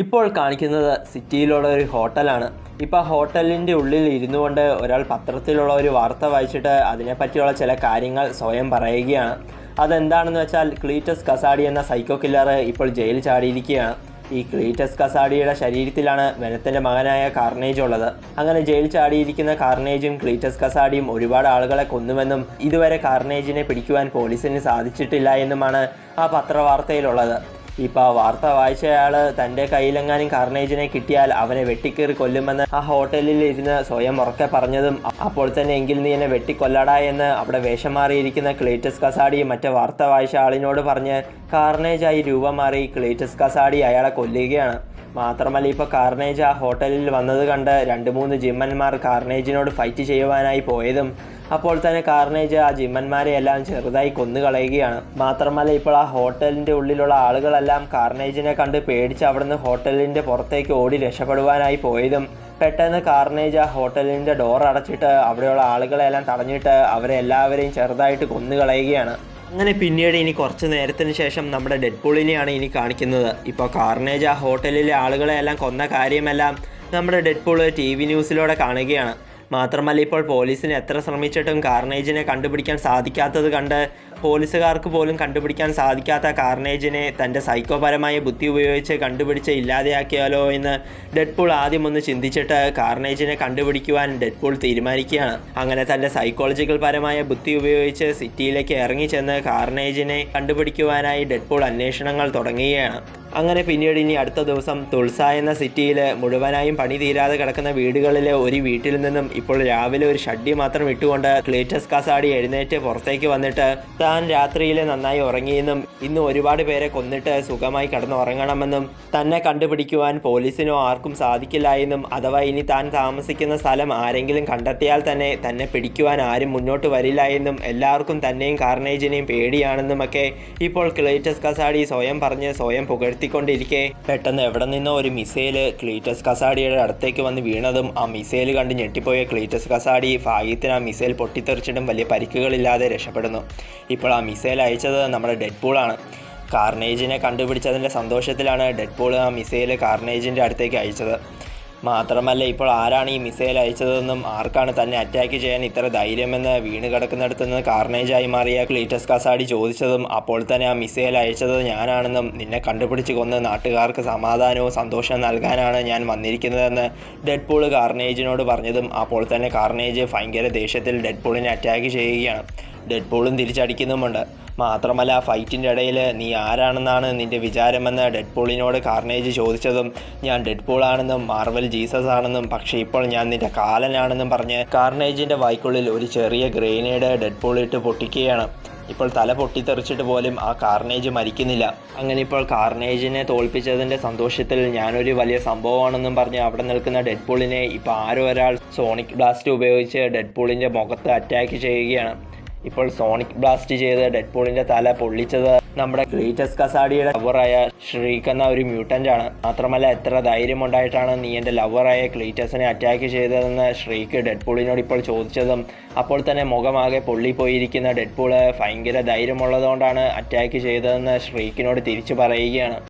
ഇപ്പോൾ കാണിക്കുന്നത് സിറ്റിയിലുള്ള ഒരു ഹോട്ടലാണ്. ഇപ്പോൾ ആ ഹോട്ടലിൻ്റെ ഉള്ളിൽ ഇരുന്നു കൊണ്ട് ഒരാൾ പത്രത്തിലുള്ള ഒരു വാർത്ത വായിച്ചിട്ട് അതിനെപ്പറ്റിയുള്ള ചില കാര്യങ്ങൾ സ്വയം പറയുകയാണ്. അതെന്താണെന്ന് വെച്ചാൽ ക്ലീറ്റസ് കസാഡി എന്ന സൈക്കോ കില്ലർ ഇപ്പോൾ ജയിലിൽ ചാടിയിരിക്കുകയാണ്. ഈ ക്ലീറ്റസ് കസാഡിയുടെ ശരീരത്തിലാണ് വെനത്തിൻ്റെ മകനായ കാർണേജ് ഉള്ളത്. അങ്ങനെ ജയിൽ ചാടിയിരിക്കുന്ന കാർണേജും ക്ലീറ്റസ് കസാഡിയും ഒരുപാട് ആളുകളെ കൊന്നുവെന്നും ഇതുവരെ കാർണേജിനെ പിടിക്കുവാൻ പോലീസിന് സാധിച്ചിട്ടില്ല എന്നുമാണ് ആ പത്രവാർത്തയിലുള്ളത്. ഇപ്പോൾ ആ വാർത്ത വായിച്ചയാൾ തൻ്റെ കയ്യിലെങ്ങാനും കാർണേജിനെ കിട്ടിയാൽ അവനെ വെട്ടിക്കേറി കൊല്ലുമെന്ന് ആ ഹോട്ടലിൽ ഇരുന്ന് സ്വയം ഉറക്കെ പറഞ്ഞതും അപ്പോൾ തന്നെ എങ്കിൽ നീ എന്നെ വെട്ടിക്കൊല്ലടാ എന്ന് അവിടെ വേഷം മാറിയിരിക്കുന്ന ക്ലീറ്റസ് കസാഡി മറ്റേ വാർത്ത വായിച്ച ആളിനോട് പറഞ്ഞ് കാർണേജായി രൂപം മാറി ക്ലീറ്റസ് കസാഡി അയാളെ കൊല്ലുകയാണ്. മാത്രമല്ല ഇപ്പോൾ കാർണേജ് ആ ഹോട്ടലിൽ വന്നത് കണ്ട് 2-3 ജിമ്മന്മാർ കാർണേജിനോട് ഫൈറ്റ് ചെയ്യുവാനായി പോയതും അപ്പോൾ തന്നെ കാർണേജ് ആ ജിമ്മന്മാരെ എല്ലാം ചെറുതായി കൊന്നുകളയുകയാണ്. മാത്രമല്ല ഇപ്പോൾ ആ ഹോട്ടലിൻ്റെ ഉള്ളിലുള്ള ആളുകളെല്ലാം കാർണേജിനെ കണ്ട് പേടിച്ച് അവിടുന്ന് ഹോട്ടലിൻ്റെ പുറത്തേക്ക് ഓടി രക്ഷപ്പെടുവാനായി പോയതും പെട്ടെന്ന് കാർണേജ് ആ ഹോട്ടലിൻ്റെ ഡോർ അടച്ചിട്ട് അവിടെയുള്ള ആളുകളെല്ലാം തടഞ്ഞിട്ട് അവരെ എല്ലാവരെയും ചെറുതായിട്ട് കൊന്നുകളയുകയാണ്. അങ്ങനെ പിന്നീട് ഇനി കുറച്ച് നേരത്തിന് ശേഷം നമ്മുടെ ഡെഡ്പൂളിനെയാണ് ഇനി കാണിക്കുന്നത്. ഇപ്പോൾ കാർണേജ് ആ ഹോട്ടലിലെ ആളുകളെല്ലാം കൊന്ന കാര്യമെല്ലാം നമ്മുടെ ഡെഡ്പൂൾ TV ന്യൂസിലൂടെ കാണുകയാണ്. മാത്രമല്ല ഇപ്പോൾ പോലീസിന് എത്ര ശ്രമിച്ചിട്ടും കാർണേജിനെ കണ്ടുപിടിക്കാൻ സാധിക്കാത്തത് കണ്ട് പോലീസുകാർക്ക് പോലും കണ്ടുപിടിക്കാൻ സാധിക്കാത്ത കാർണേജിനെ തൻ്റെ സൈക്കോപരമായ ബുദ്ധി ഉപയോഗിച്ച് കണ്ടുപിടിച്ച് ഇല്ലാതെയാക്കിയാലോ എന്ന് ഡെഡ്പൂൾ ആദ്യം ഒന്ന് ചിന്തിച്ചിട്ട് കാർണേജിനെ കണ്ടുപിടിക്കുവാൻ ഡെഡ്പൂൾ തീരുമാനിക്കുകയാണ്. അങ്ങനെ തൻ്റെ സൈക്കോളജിക്കൽ പരമായ ബുദ്ധി ഉപയോഗിച്ച് സിറ്റിയിലേക്ക് ഇറങ്ങിച്ചെന്ന് കാർണേജിനെ കണ്ടുപിടിക്കുവാനായി ഡെഡ്പൂൾ അന്വേഷണങ്ങൾ തുടങ്ങുകയാണ്. അങ്ങനെ പിന്നീട് ഇനി അടുത്ത ദിവസം തുൾസ എന്ന സിറ്റിയിൽ മുഴുവനായും പണി തീരാതെ കിടക്കുന്ന വീടുകളിലെ ഒരു വീട്ടിൽ നിന്നും ഇപ്പോൾ രാവിലെ ഒരു ഷഡ്ഡി മാത്രം ഇട്ടുകൊണ്ട് ക്ലീറ്റസ് കസാഡി എഴുന്നേറ്റ് പുറത്തേക്ക് വന്നിട്ട് താൻ രാത്രിയിൽ നന്നായി ഉറങ്ങിയെന്നും ഇന്ന് ഒരുപാട് പേരെ കൊന്നിട്ട് സുഖമായി കിടന്നുറങ്ങണമെന്നും തന്നെ കണ്ടുപിടിക്കുവാൻ പോലീസിനോ ആർക്കും സാധിക്കില്ല എന്നും അഥവാ ഇനി താൻ താമസിക്കുന്ന സ്ഥലം ആരെങ്കിലും കണ്ടെത്തിയാൽ തന്നെ പിടിക്കുവാൻ ആരും മുന്നോട്ട് വരില്ല എന്നും എല്ലാവർക്കും തന്നെയും കാർണേജിനെയും പേടിയാണെന്നുമൊക്കെ ഇപ്പോൾ ക്ലീറ്റസ് കസാഡി സ്വയം പറഞ്ഞ് സ്വയം പുകഴ്ത്തിക്കൊണ്ടിരിക്കെ പെട്ടെന്ന് എവിടെ നിന്നോ ഒരു മിസൈല് ക്ലീറ്റസ് കസാഡിയുടെ അടുത്തേക്ക് വന്ന് വീണതും ആ മിസൈൽ കണ്ട് ഞെട്ടിപ്പോയ ക്ലീറ്റസ് കസാഡി ഭാഗ്യത്തിന് ആ മിസൈൽ പൊട്ടിത്തെറിച്ചിട്ടും വലിയ പരിക്കുകളില്ലാതെ രക്ഷപ്പെടുന്നു. ഇപ്പോൾ ആ മിസൈൽ അയച്ചത് നമ്മുടെ ഡെഡ്പൂളാണ്. കാർണേജിനെ കണ്ടുപിടിച്ചതിൻ്റെ സന്തോഷത്തിലാണ് ഡെഡ്പൂൾ ആ മിസൈൽ കാർണേജിൻ്റെ അടുത്തേക്ക് അയച്ചത്. മാത്രമല്ല ഇപ്പോൾ ആരാണ് ഈ മിസൈൽ അയച്ചതെന്നും ആർക്കാണ് തന്നെ അറ്റാക്ക് ചെയ്യാൻ ഇത്ര ധൈര്യമെന്ന് വീണ് കിടക്കുന്നിടത്തു നിന്ന് കാർണേജായി മാറിയ ക്ലീറ്റസ് കസാഡി ചോദിച്ചതും അപ്പോൾ തന്നെ ആ മിസൈൽ അയച്ചത് ഞാനാണെന്നും നിന്നെ കണ്ടുപിടിച്ച് കൊന്ന് നാട്ടുകാർക്ക് സമാധാനവും സന്തോഷവും നൽകാനാണ് ഞാൻ വന്നിരിക്കുന്നതെന്ന് ഡെഡ്പൂൾ കാർണേജിനോട് പറഞ്ഞതും അപ്പോൾ തന്നെ കാർണേജ് ഭയങ്കര ദേഷ്യത്തിൽ ഡെഡ്പൂളിനെ അറ്റാക്ക് ചെയ്യുകയാണ്. ഡെഡ്പൂളും തിരിച്ചടിക്കുന്നുമുണ്ട്. മാത്രമല്ല ഫൈറ്റിൻ്റെ ഇടയിൽ നീ ആരാണെന്നാണ് നിൻ്റെ വിചാരമെന്ന് ഡെഡ്പൂളിനോട് കാർണേജ് ചോദിച്ചതും ഞാൻ ഡെഡ്പൂളാണെന്നും മാർവൽ ജീസസ് ആണെന്നും പക്ഷേ ഇപ്പോൾ ഞാൻ നിൻ്റെ കാലനാണെന്നും പറഞ്ഞ് കാർണേജിൻ്റെ വായ്ക്കുള്ളിൽ ഒരു ചെറിയ ഗ്രേനേഡ് ഡെഡ്പൂൾ ഇട്ട് പൊട്ടിക്കുകയാണ്. ഇപ്പോൾ തല പൊട്ടിത്തെറിച്ചിട്ട് പോലും ആ കാർണേജ് മരിക്കുന്നില്ല. അങ്ങനെ ഇപ്പോൾ കാർണേജിനെ തോൽപ്പിച്ചതിൻ്റെ സന്തോഷത്തിൽ ഞാനൊരു വലിയ സംഭവമാണെന്നും പറഞ്ഞ് അവിടെ നിൽക്കുന്ന ഡെഡ്പൂളിനെ ഇപ്പോൾ ആരോ ഒരാൾ സോണിക് ബ്ലാസ്റ്റ് ഉപയോഗിച്ച് ഡെഡ്പൂളിൻ്റെ മുഖത്ത് അറ്റാക്ക് ചെയ്യുകയാണ്. ഇപ്പോൾ സോണിക് ബ്ലാസ്റ്റ് ചെയ്ത് ഡെഡ്പൂളിൻ്റെ തല പൊള്ളിച്ചത് നമ്മുടെ ക്ലീറ്റസ് കസാഡിയുടെ ലവറായ ഷ്രീക്ക് എന്ന ഒരു മ്യൂട്ടൻ്റാണ്. മാത്രമല്ല എത്ര ധൈര്യമുണ്ടായിട്ടാണ് നീ എൻ്റെ ലവറായ ക്ലീറ്റസിനെ അറ്റാക്ക് ചെയ്തതെന്ന് ഷ്രീക്ക് ഡെഡ്പൂളിനോട് ഇപ്പോൾ ചോദിച്ചതും അപ്പോൾ തന്നെ മുഖമാകെ പൊള്ളിപ്പോയിരിക്കുന്ന ഡെഡ്പൂൾ ഭയങ്കര ധൈര്യമുള്ളതുകൊണ്ടാണ് അറ്റാക്ക് ചെയ്തതെന്ന് ഷ്രീക്കിനോട് തിരിച്ചു പറയുകയാണ്.